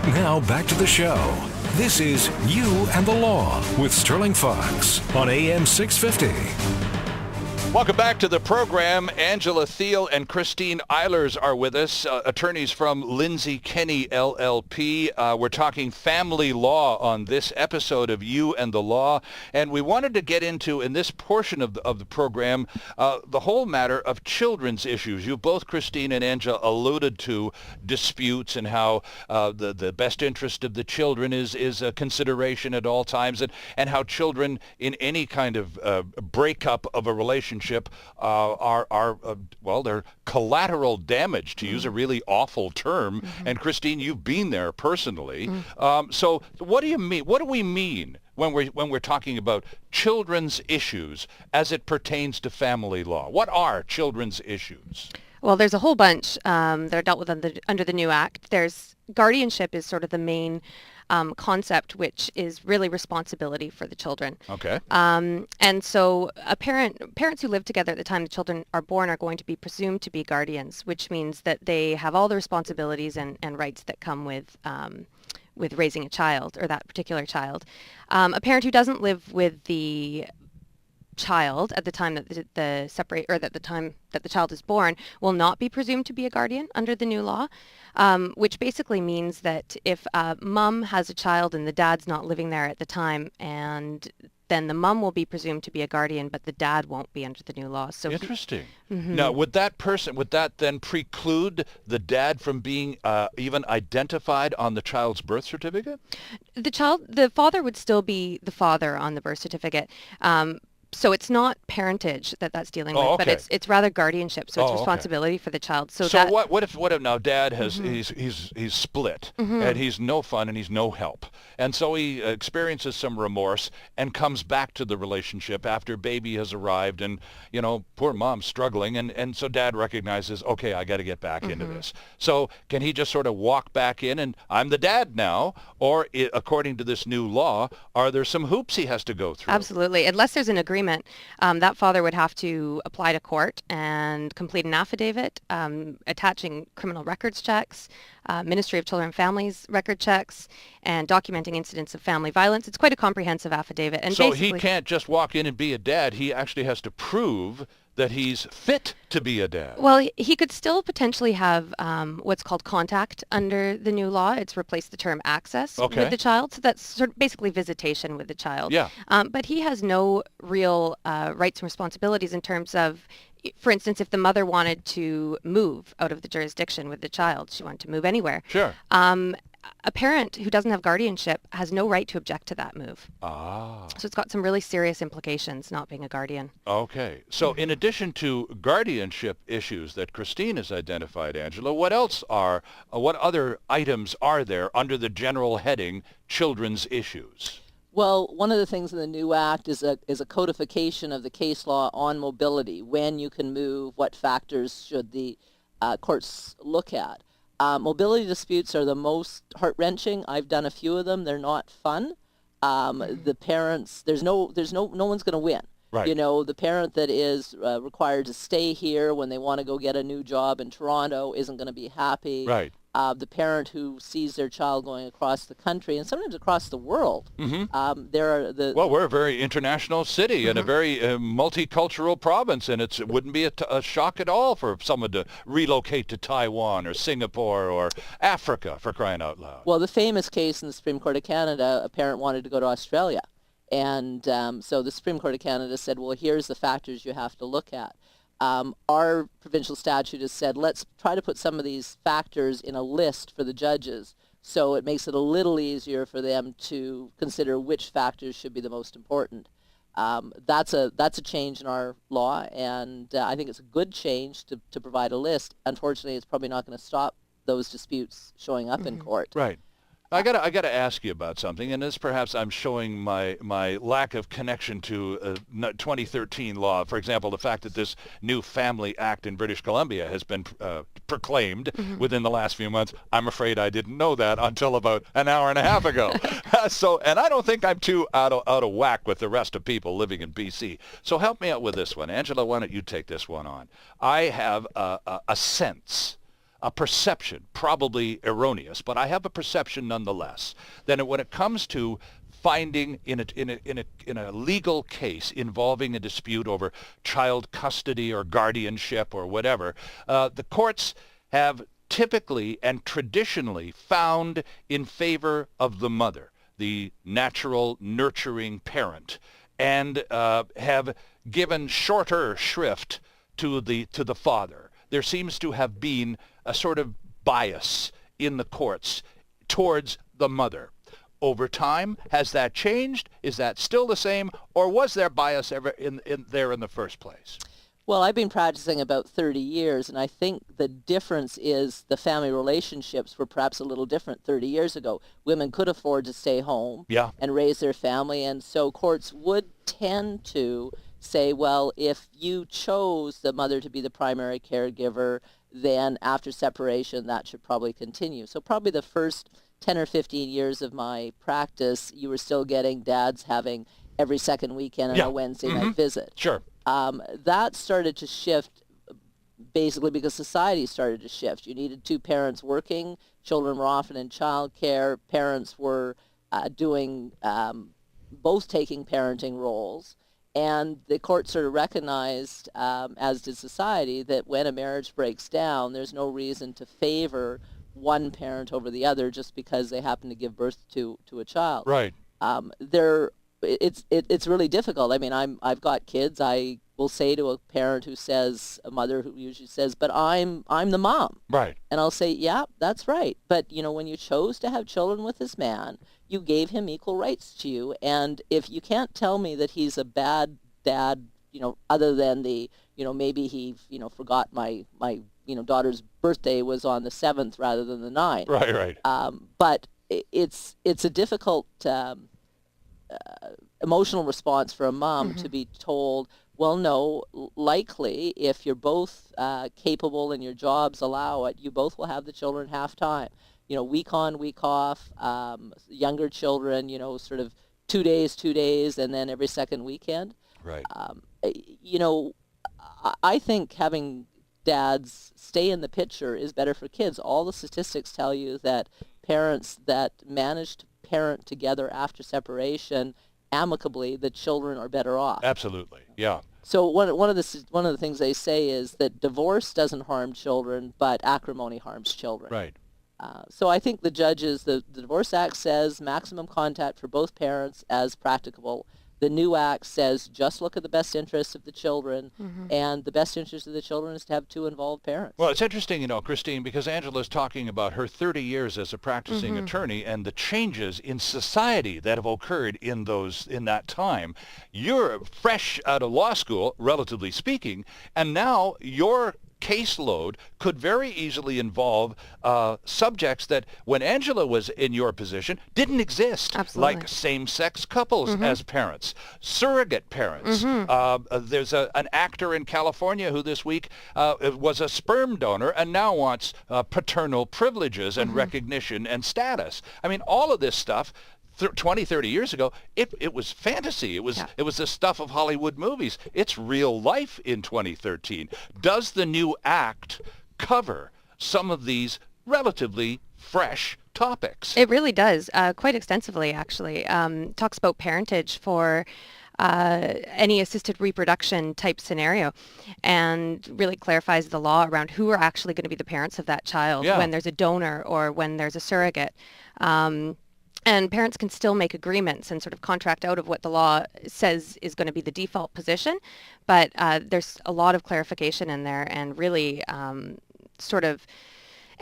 Now back to the show. This is You and the Law with Sterling Fox on AM 650. Welcome back to the program. Angela Thiel and Christine Eilers are with us, attorneys from Lindsay Kenney LLP. We're talking family law on this episode of You and the Law, and we wanted to get into, in this portion of the program, the whole matter of children's issues. You both, Christine and Angela, alluded to disputes and how the best interest of the children is a consideration at all times, and how children in any kind of breakup of a relationship they're collateral damage, to use a really awful term. And Christine, you've been there personally. So what do you mean? What do we mean when we're talking about children's issues as it pertains to family law? What are children's issues? Well, there's a whole bunch that are dealt with under the new act. There's guardianship is sort of the main concept, which is really responsibility for the children. Okay. And so parents who live together at the time the children are born are going to be presumed to be guardians, which means that they have all the responsibilities and rights that come with raising a child, or that particular child. A parent who doesn't live with the child at the time that the time that the child is born will not be presumed to be a guardian under the new law, which basically means that if mom has a child and the dad's not living there at the time, and then the mom will be presumed to be a guardian, but the dad won't be under the new law. So interesting. Now, would that then preclude the dad from being even identified on the child's birth certificate? The father would still be the father on the birth certificate. So it's not parentage that's dealing with, okay. But it's rather guardianship. So it's responsibility for the child. So what if now dad has he's split and he's no fun and he's no help, and so he experiences some remorse and comes back to the relationship after baby has arrived, and poor mom's struggling, and so dad recognizes, okay, I got to get back into this. So can he just sort of walk back in and I'm the dad now, or according to this new law, are there some hoops he has to go through? Absolutely, unless there's an agreement. That father would have to apply to court and complete an affidavit attaching criminal records checks, Ministry of Children and Families record checks, and documenting incidents of family violence. It's quite a comprehensive affidavit. And so he can't just walk in and be a dad. He actually has to prove that he's fit to be a dad. Well, he could still potentially have what's called contact under the new law. It's replaced the term access with the child. So that's sort of basically visitation with the child. Yeah. But he has no real rights and responsibilities in terms of, for instance, if the mother wanted to move out of the jurisdiction with the child, she wanted to move anywhere. Sure. A parent who doesn't have guardianship has no right to object to that move. Ah. So it's got some really serious implications, not being a guardian. Okay. So in addition to guardianship issues that Christine has identified, Angela, what other items are there under the general heading children's issues? Well, one of the things in the new act is a codification of the case law on mobility, when you can move, what factors should the courts look at. Mobility disputes are the most heart-wrenching. I've done a few of them. They're not fun. The parents, no one's going to win. Right. The parent that is required to stay here when they want to go get a new job in Toronto isn't going to be happy. Right. The parent who sees their child going across the country and sometimes across the world. Well, we're a very international city and a very multicultural province, and it wouldn't be a shock at all for someone to relocate to Taiwan or Singapore or Africa, for crying out loud. Well, the famous case in the Supreme Court of Canada, a parent wanted to go to Australia. And so the Supreme Court of Canada said, well, here's the factors you have to look at. Our provincial statute has said, let's try to put some of these factors in a list for the judges, so it makes it a little easier for them to consider which factors should be the most important. That's a change in our law, and I think it's a good change to provide a list. Unfortunately, it's probably not going to stop those disputes showing up in court. Right. I gotta ask you about something, and this perhaps I'm showing my lack of connection to 2013 law. For example, the fact that this new Family Act in British Columbia has been proclaimed within the last few months. I'm afraid I didn't know that until about an hour and a half ago. And I don't think I'm too out of whack with the rest of people living in BC. So help me out with this one. Angela, why don't you take this one on? I have a sense a perception, probably erroneous, but I have a perception nonetheless, that when it comes to finding in a legal case involving a dispute over child custody or guardianship or whatever, the courts have typically and traditionally found in favor of the mother, the natural nurturing parent, and have given shorter shrift to the father. There seems to have been a sort of bias in the courts towards the mother. Over time, has that changed? Is that still the same, or was there bias ever in there in the first place? Well, I've been practicing about 30 years, and I think the difference is the family relationships were perhaps a little different 30 years ago. Women could afford to stay home and raise their family, and so courts would tend to say, well, if you chose the mother to be the primary caregiver, then after separation, that should probably continue. So probably the first 10 or 15 years of my practice, you were still getting dads having every second weekend and a Wednesday night visit. Sure. That started to shift basically because society started to shift. You needed two parents working. Children were often in childcare. Parents were doing both taking parenting roles. And the court sort of recognized, as did society, that when a marriage breaks down, there's no reason to favor one parent over the other just because they happen to give birth to a child. Right. It's really difficult. I mean, I've got kids. I will say to a mother who usually says, "But I'm the mom." Right. And I'll say, "Yeah, that's right. But when you chose to have children with this man, you gave him equal rights to you. And if you can't tell me that he's a bad dad, other than maybe he forgot my daughter's birthday was on the 7th rather than the 9th." Right. But it's a difficult emotional response for a mom to be told, well, no, likely if you're both capable and your jobs allow it, you both will have the children half time. Week on, week off, younger children, sort of 2 days, and then every second weekend. Right. I think having dads stay in the picture is better for kids. All the statistics tell you that parents that manage to parent together after separation amicably, the children are better off. Absolutely. Yeah. So one of the things they say is that divorce doesn't harm children, but acrimony harms children. Right. So I think the Divorce Act says maximum contact for both parents as practicable. The new act says just look at the best interests of the children, and the best interest of the children is to have two involved parents. Well, it's interesting, Christine, because Angela's talking about her 30 years as a practicing attorney and the changes in society that have occurred in that time. You're fresh out of law school, relatively speaking, and now your caseload could very easily involve subjects that, when Angela was in your position, didn't exist. Absolutely. Like same-sex couples as parents, surrogate parents. There's an actor in California who this week was a sperm donor and now wants paternal privileges and recognition and status. I mean, all of this stuff 20, 30 years ago, it was fantasy. It was the stuff of Hollywood movies. It's real life in 2013. Does the new act cover some of these relatively fresh topics? It really does, quite extensively, actually. Talks about parentage for any assisted reproduction type scenario, and really clarifies the law around who are actually going to be the parents of that child when there's a donor or when there's a surrogate. And parents can still make agreements and sort of contract out of what the law says is going to be the default position, but there's a lot of clarification in there, and really sort of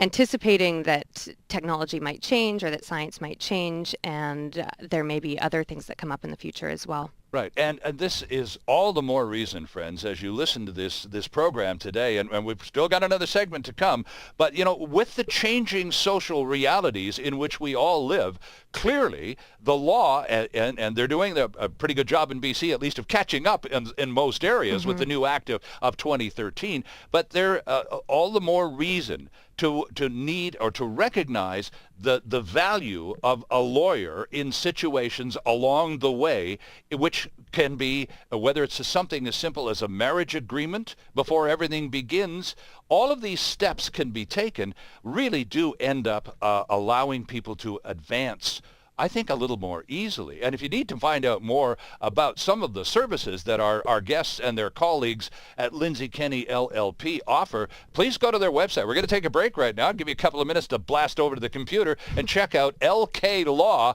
anticipating that technology might change or that science might change, and there may be other things that come up in the future as well. Right, and this is all the more reason, friends, as you listen to this program today, and we've still got another segment to come, but, with the changing social realities in which we all live, clearly the law, and they're doing a pretty good job in BC, at least, of catching up in most areas with the new act of 2013, but they're all the more reason to need or to recognize the value of a lawyer in situations along the way, which can be, whether it's something as simple as a marriage agreement before everything begins. All of these steps can be taken, really do end up allowing people to advance, I think, a little more easily. And if you need to find out more about some of the services that our guests and their colleagues at Lindsay Kenney LLP offer, please go to their website. We're going to take a break right now. I'll give you a couple of minutes to blast over to the computer and check out lklaw.ca,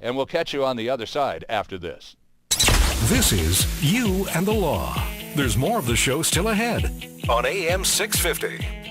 and we'll catch you on the other side after this. This is You and the Law. There's more of the show still ahead on AM 650.